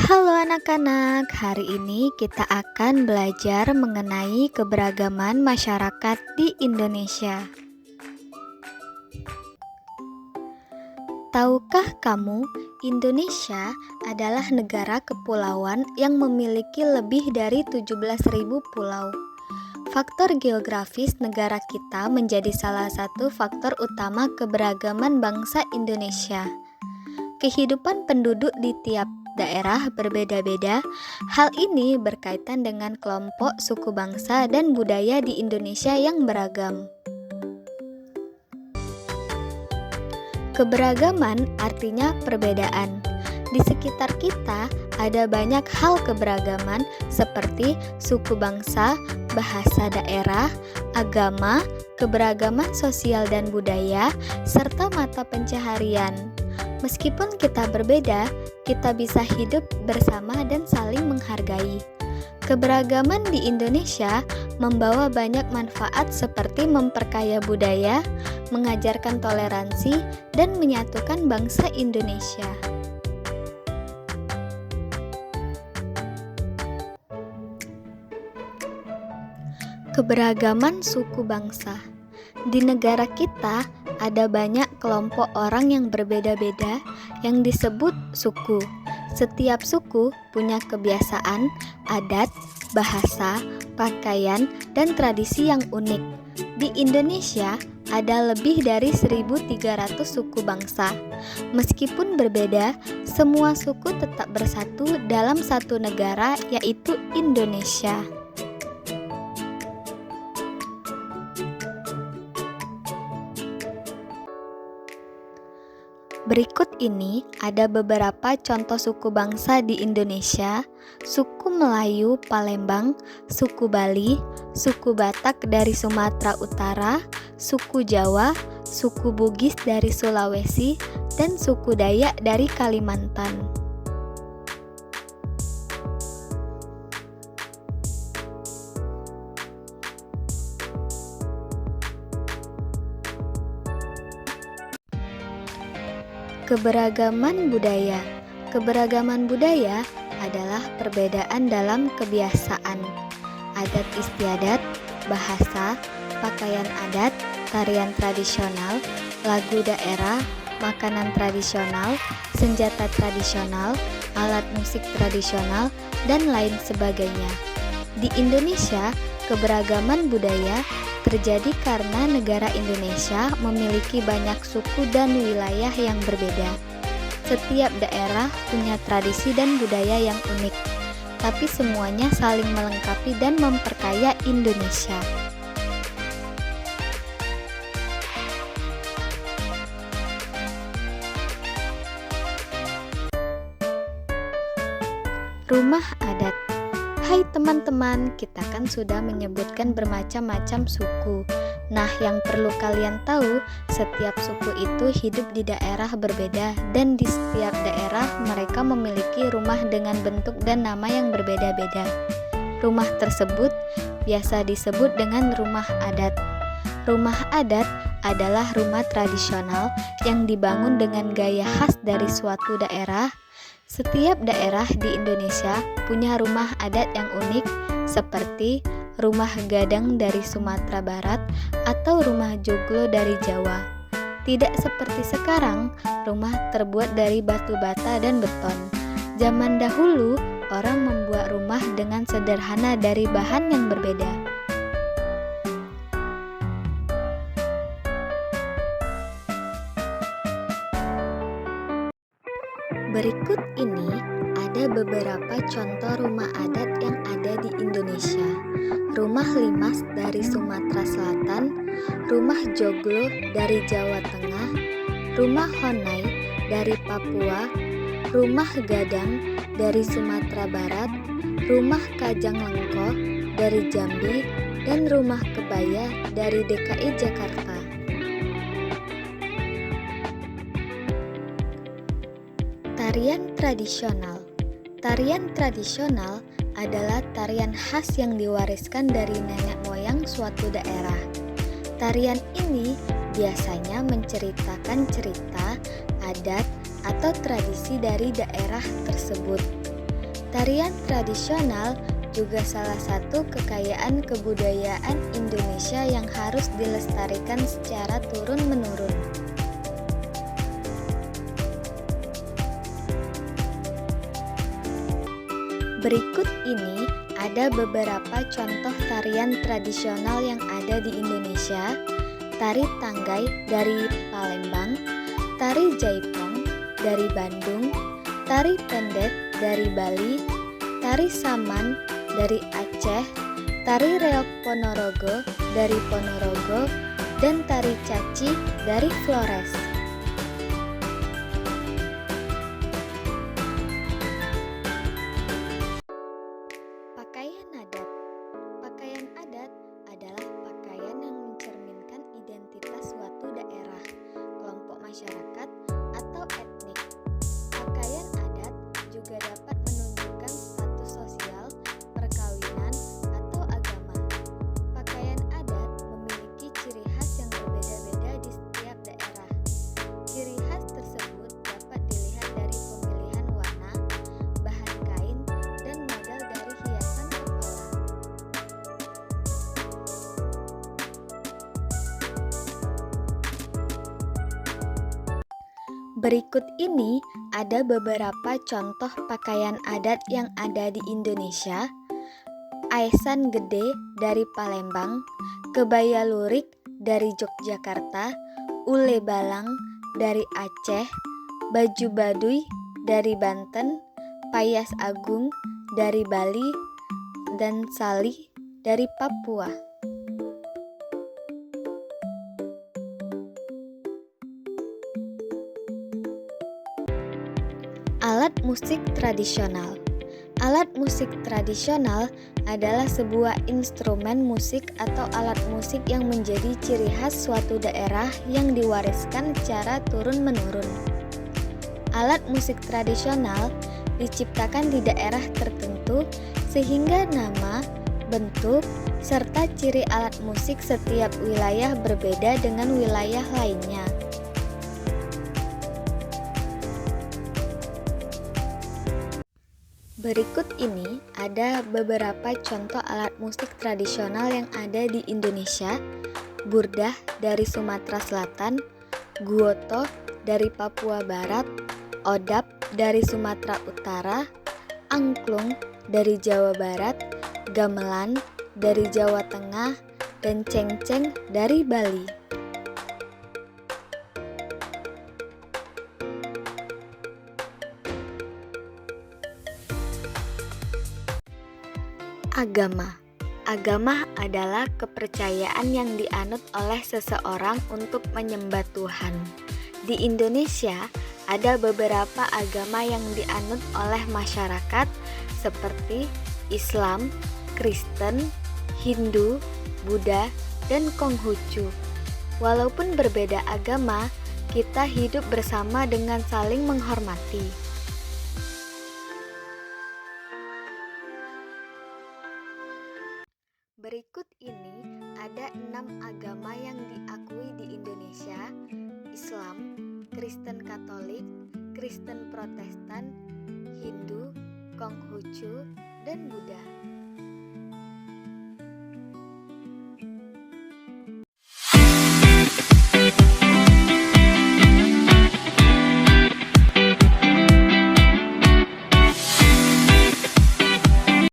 Halo anak-anak, hari ini kita akan belajar mengenai keberagaman masyarakat di Indonesia. Tahukah kamu, Indonesia adalah negara kepulauan yang memiliki lebih dari 17.000 pulau. Faktor geografis negara kita menjadi salah satu faktor utama keberagaman bangsa Indonesia. Kehidupan penduduk di tiap daerah berbeda-beda. Hal ini berkaitan dengan kelompok suku bangsa dan budaya di Indonesia yang beragam. Keberagaman artinya perbedaan. Di sekitar kita ada banyak hal keberagaman seperti suku bangsa, bahasa daerah, agama, keberagaman sosial dan budaya, serta mata pencaharian. Meskipun kita berbeda, kita bisa hidup bersama dan saling menghargai. Keberagaman di Indonesia membawa banyak manfaat seperti memperkaya budaya, mengajarkan toleransi, dan menyatukan bangsa Indonesia. Keberagaman suku bangsa. Di negara kita ada banyak kelompok orang yang berbeda-beda yang disebut suku. Setiap suku punya kebiasaan, adat, bahasa, pakaian, dan tradisi yang unik. Di Indonesia ada lebih dari 1.300 suku bangsa. Meskipun berbeda, semua suku tetap bersatu dalam satu negara, yaitu Indonesia. Berikut ini ada beberapa contoh suku bangsa di Indonesia: suku Melayu Palembang, suku Bali, suku Batak dari Sumatera Utara, suku Jawa, suku Bugis dari Sulawesi, dan suku Dayak dari Kalimantan. Keberagaman budaya. Keberagaman budaya adalah perbedaan dalam kebiasaan, adat istiadat, bahasa, pakaian adat, tarian tradisional, lagu daerah, makanan tradisional, senjata tradisional, alat musik tradisional, dan lain sebagainya. Di Indonesia, keberagaman budaya terjadi karena negara Indonesia memiliki banyak suku dan wilayah yang berbeda. Setiap daerah punya tradisi dan budaya yang unik, tapi semuanya saling melengkapi dan memperkaya Indonesia. Rumah adat. Hai teman-teman, kita kan sudah menyebutkan bermacam-macam suku. Nah, yang perlu kalian tahu, setiap suku itu hidup di daerah berbeda, dan di setiap daerah mereka memiliki rumah dengan bentuk dan nama yang berbeda-beda. Rumah tersebut biasa disebut dengan rumah adat. Rumah adat adalah rumah tradisional yang dibangun dengan gaya khas dari suatu daerah. Setiap daerah di Indonesia punya rumah adat yang unik, seperti rumah gadang dari Sumatera Barat atau rumah joglo dari Jawa. Tidak seperti sekarang, rumah terbuat dari batu bata dan beton. Zaman dahulu, orang membuat rumah dengan sederhana dari bahan yang berbeda. Berikut ini ada beberapa contoh rumah adat yang ada di Indonesia. Rumah limas dari Sumatera Selatan, rumah joglo dari Jawa Tengah, rumah honai dari Papua, rumah gadang dari Sumatera Barat, rumah kajang lengko dari Jambi, dan rumah kebaya dari DKI Jakarta. Tarian tradisional. Tarian tradisional adalah tarian khas yang diwariskan dari nenek moyang suatu daerah. Tarian ini biasanya menceritakan cerita, adat, atau tradisi dari daerah tersebut. Tarian tradisional juga salah satu kekayaan kebudayaan Indonesia yang harus dilestarikan secara turun-menurun. Berikut ini ada beberapa contoh tarian tradisional yang ada di Indonesia. Tari Tanggai dari Palembang, Tari Jaipong dari Bandung, Tari Pendet dari Bali, Tari Saman dari Aceh, Tari Reog Ponorogo dari Ponorogo, dan Tari Caci dari Flores. Pakaian adat. Pakaian adat adalah pakaian yang mencerminkan identitas suatu daerah, kelompok masyarakat, atau etnik. Pakaian adat juga dapat menunjukkan status sosial, perkawinan, atau agama. Pakaian adat memiliki ciri khas yang berbeda-beda di setiap daerah. Ciri khas tersebut dapat dilihat dari pemilihan warna, bahan kain, dan model dari hiasan kepala. Berikut ini ada beberapa contoh pakaian adat yang ada di Indonesia. Aesan Gede dari Palembang, kebaya lurik dari Yogyakarta, ule balang dari Aceh, baju baduy dari Banten, payas agung dari Bali, dan salih dari Papua. Alat musik tradisional. Alat musik tradisional adalah sebuah instrumen musik atau alat musik yang menjadi ciri khas suatu daerah yang diwariskan secara turun-menurun. Alat musik tradisional diciptakan di daerah tertentu sehingga nama, bentuk, serta ciri alat musik setiap wilayah berbeda dengan wilayah lainnya. Berikut ini ada beberapa contoh alat musik tradisional yang ada di Indonesia. Burdah dari Sumatera Selatan, guoto dari Papua Barat, odap dari Sumatera Utara, angklung dari Jawa Barat, gamelan dari Jawa Tengah, dan cengceng dari Bali. Agama. Agama adalah kepercayaan yang dianut oleh seseorang untuk menyembah Tuhan. Di Indonesia, ada beberapa agama yang dianut oleh masyarakat seperti Islam, Kristen, Hindu, Buddha, dan Konghucu. Walaupun berbeda agama, kita hidup bersama dengan saling menghormati. Berikut ini ada 6 agama yang diakui di Indonesia: Islam, Kristen Katolik, Kristen Protestan, Hindu, Konghucu, dan Buddha.